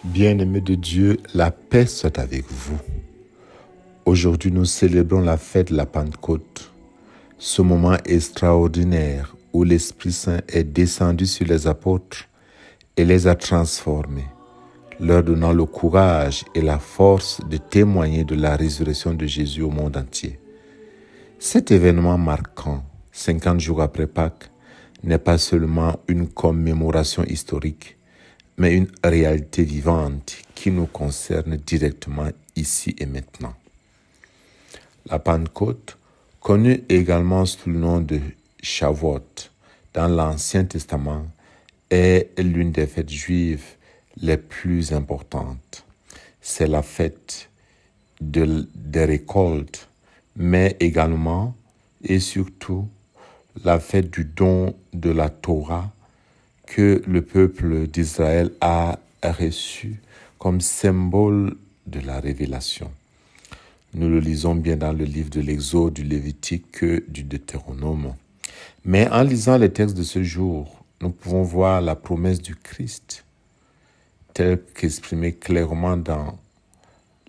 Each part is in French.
Bien-aimés de Dieu, la paix soit avec vous. Aujourd'hui, nous célébrons la fête de la Pentecôte, ce moment extraordinaire où l'Esprit Saint est descendu sur les apôtres et les a transformés, leur donnant le courage et la force de témoigner de la résurrection de Jésus au monde entier. Cet événement marquant, 50 jours après Pâques, n'est pas seulement une commémoration historique, mais une réalité vivante qui nous concerne directement ici et maintenant. La Pentecôte, connue également sous le nom de Shavuot dans l'Ancien Testament, est l'une des fêtes juives les plus importantes. C'est la fête des récoltes, mais également et surtout la fête du don de la Torah que le peuple d'Israël a reçu comme symbole de la révélation. Nous le lisons bien dans le livre de l'Exode, du Lévitique que du Deutéronome. Mais en lisant les textes de ce jour, nous pouvons voir la promesse du Christ telle qu'exprimée clairement dans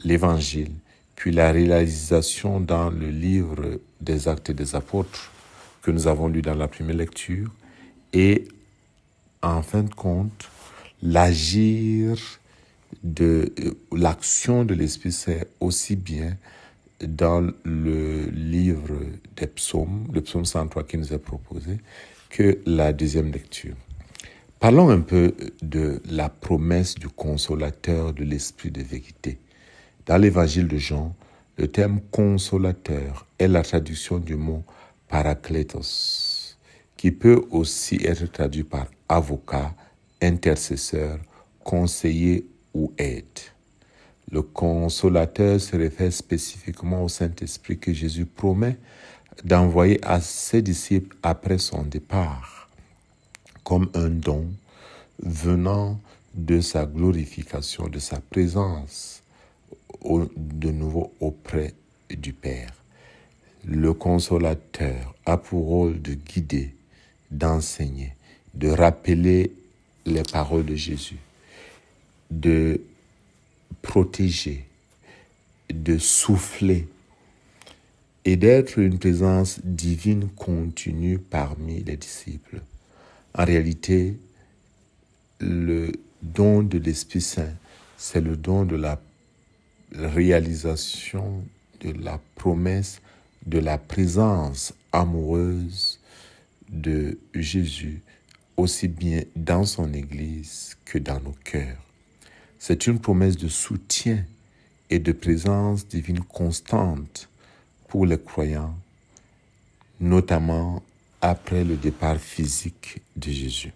l'Évangile, puis la réalisation dans le livre des Actes des Apôtres que nous avons lu dans la première lecture, et en fin de compte, l'action de l'Esprit Saint aussi bien dans le livre des psaumes, le psaume 103 qui nous est proposé, que la deuxième lecture. Parlons un peu de la promesse du consolateur de l'Esprit de vérité. Dans l'évangile de Jean, le terme consolateur est la traduction du mot parakletos, qui peut aussi être traduit par avocat, intercesseur, conseiller ou aide. Le consolateur se réfère spécifiquement au Saint-Esprit que Jésus promet d'envoyer à ses disciples après son départ, comme un don venant de sa glorification, de sa présence de nouveau auprès du Père. Le consolateur a pour rôle de guider, d'enseigner, de rappeler les paroles de Jésus, de protéger, de souffler et d'être une présence divine continue parmi les disciples. En réalité, le don de l'Esprit Saint, c'est le don de la réalisation de la promesse de la présence amoureuse de Jésus, aussi bien dans son Église que dans nos cœurs. C'est une promesse de soutien et de présence divine constante pour les croyants, notamment après le départ physique de Jésus.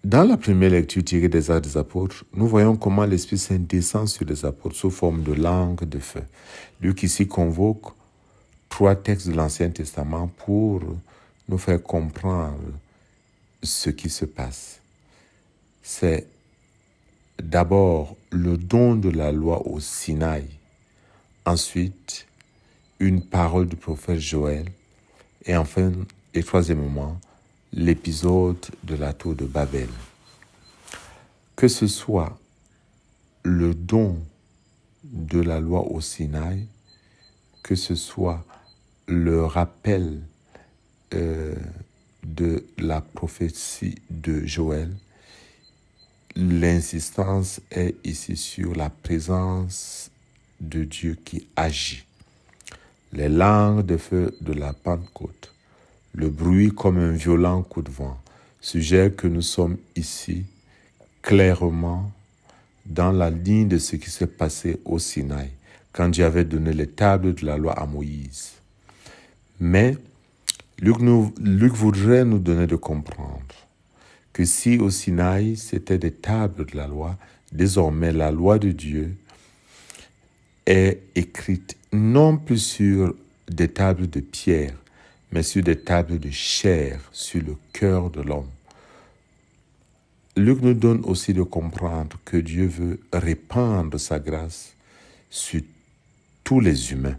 Dans la première lecture tirée des Actes des Apôtres, nous voyons comment l'Esprit Saint descend sur les apôtres sous forme de langue de feu. Luc ici convoque 3 textes de l'Ancien Testament pour nous faire comprendre ce qui se passe. C'est d'abord le don de la loi au Sinaï, ensuite une parole du prophète Joël, et enfin, et troisièmement, l'épisode de la tour de Babel. Que ce soit le don de la loi au Sinaï, que ce soit le rappel de la prophétie de Joël, l'insistance est ici sur la présence de Dieu qui agit. Les langues de feu de la Pentecôte, le bruit comme un violent coup de vent, suggère que nous sommes ici clairement dans la ligne de ce qui s'est passé au Sinaï, quand Dieu avait donné les tables de la loi à Moïse. Mais Luc voudrait nous donner de comprendre que si au Sinaï, c'était des tables de la loi, désormais la loi de Dieu est écrite non plus sur des tables de pierre, mais sur des tables de chair, sur le cœur de l'homme. Luc nous donne aussi de comprendre que Dieu veut répandre sa grâce sur tous les humains.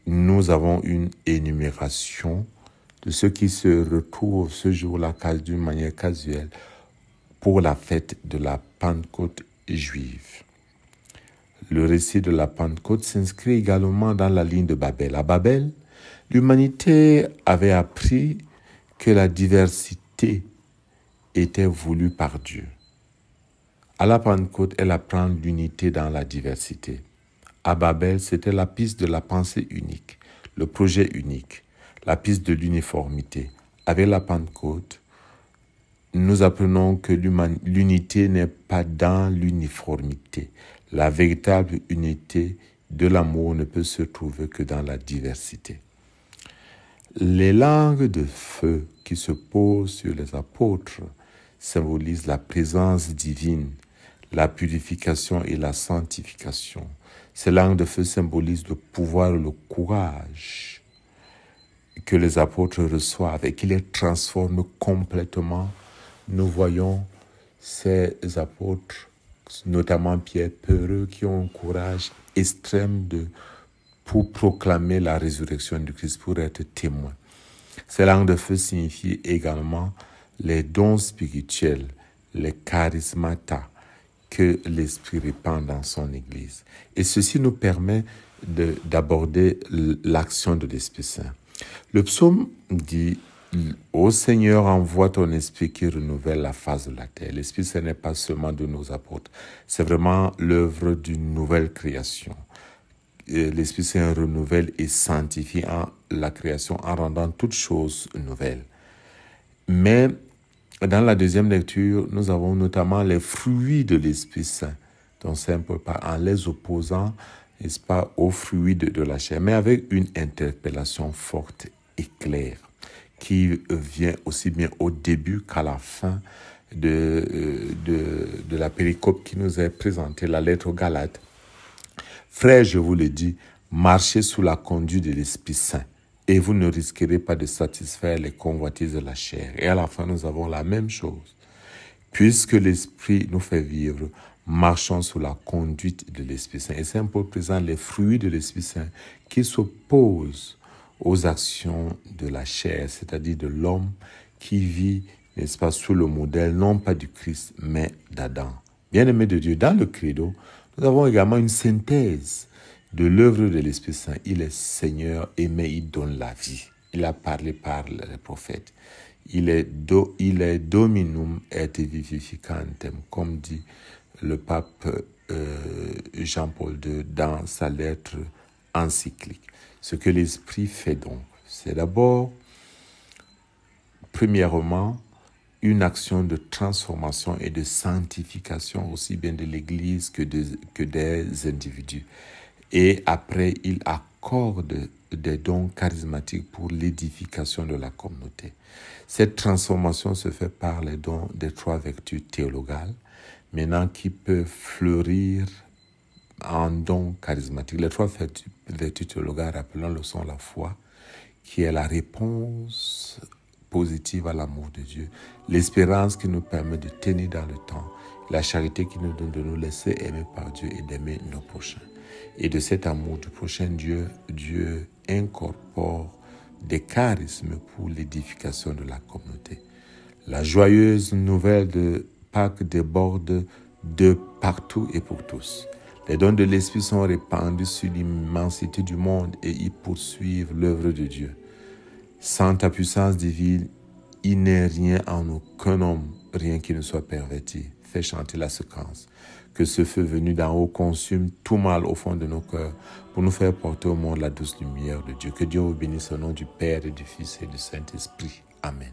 Nous avons une énumération de ceux qui se retrouvent ce jour-là d'une manière casuelle pour la fête de la Pentecôte juive. Le récit de la Pentecôte s'inscrit également dans la ligne de Babel. À Babel, l'humanité avait appris que la diversité était voulue par Dieu. À la Pentecôte, elle apprend l'unité dans la diversité. À Babel, c'était la piste de la pensée unique, le projet unique, la piste de l'uniformité. Avec la Pentecôte, nous apprenons que l'unité n'est pas dans l'uniformité. La véritable unité de l'amour ne peut se trouver que dans la diversité. Les langues de feu qui se posent sur les apôtres symbolisent la présence divine, la purification et la sanctification. Ces langues de feu symbolisent le pouvoir et le courage que les apôtres reçoivent et qui les transforment complètement. Nous voyons ces apôtres, notamment Pierre Peureux, qui ont un courage extrême pour proclamer la résurrection du Christ, pour être témoins. Ces langues de feu signifient également les dons spirituels, les charismata que l'Esprit répand dans son Église. Et ceci nous permet d'aborder l'action de l'Esprit Saint. Le psaume dit « Ô Seigneur, envoie ton Esprit qui renouvelle la face de la terre ». L'Esprit Saint n'est pas seulement de nos apôtres, c'est vraiment l'œuvre d'une nouvelle création. L'Esprit Saint renouvelle et sanctifie la création en rendant toutes choses nouvelles. Mais dans la deuxième lecture, nous avons notamment les fruits de l'Esprit Saint, dont Saint Paul parle, en les opposant, n'est-ce pas, aux fruits de la chair, mais avec une interpellation forte et claire, qui vient aussi bien au début qu'à la fin de la péricope qui nous est présentée, la lettre aux Galates. Frères, je vous le dis, marchez sous la conduite de l'Esprit Saint et vous ne risquerez pas de satisfaire les convoitises de la chair. Et à la fin, nous avons la même chose. Puisque l'Esprit nous fait vivre, marchons sous la conduite de l'Esprit Saint. Et Saint Paul présente les fruits de l'Esprit Saint qui s'opposent aux actions de la chair, c'est-à-dire de l'homme qui vit, n'est-ce pas, sous le modèle, non pas du Christ, mais d'Adam. Bien-aimés de Dieu, dans le credo, nous avons également une synthèse de l'œuvre de l'Esprit Saint. Il est Seigneur et mais il donne la vie. Il a parlé par les prophètes. Il est dominum et vivificantem, comme dit le pape Jean-Paul II dans sa lettre encyclique. Ce que l'Esprit fait donc, c'est d'abord, premièrement, une action de transformation et de sanctification aussi bien de l'Église que des individus. Et après, il accorde des dons charismatiques pour l'édification de la communauté. Cette transformation se fait par les dons des trois vertus théologales, maintenant qui peuvent fleurir en dons charismatiques. Les trois vertus théologales, rappelons-le, sont la foi, qui est la réponse positive à l'amour de Dieu, l'espérance qui nous permet de tenir dans le temps, la charité qui nous donne de nous laisser aimer par Dieu et d'aimer nos prochains. Et de cet amour du prochain, Dieu incorpore des charismes pour l'édification de la communauté. La joyeuse nouvelle de Pâques déborde de partout et pour tous. Les dons de l'Esprit sont répandus sur l'immensité du monde et y poursuivent l'œuvre de Dieu. Sans ta puissance divine, il n'est rien en aucun homme, rien qui ne soit perverti. Fais chanter la séquence. Que ce feu venu d'en haut consume tout mal au fond de nos cœurs pour nous faire porter au monde la douce lumière de Dieu. Que Dieu vous bénisse au nom du Père et du Fils et du Saint-Esprit. Amen.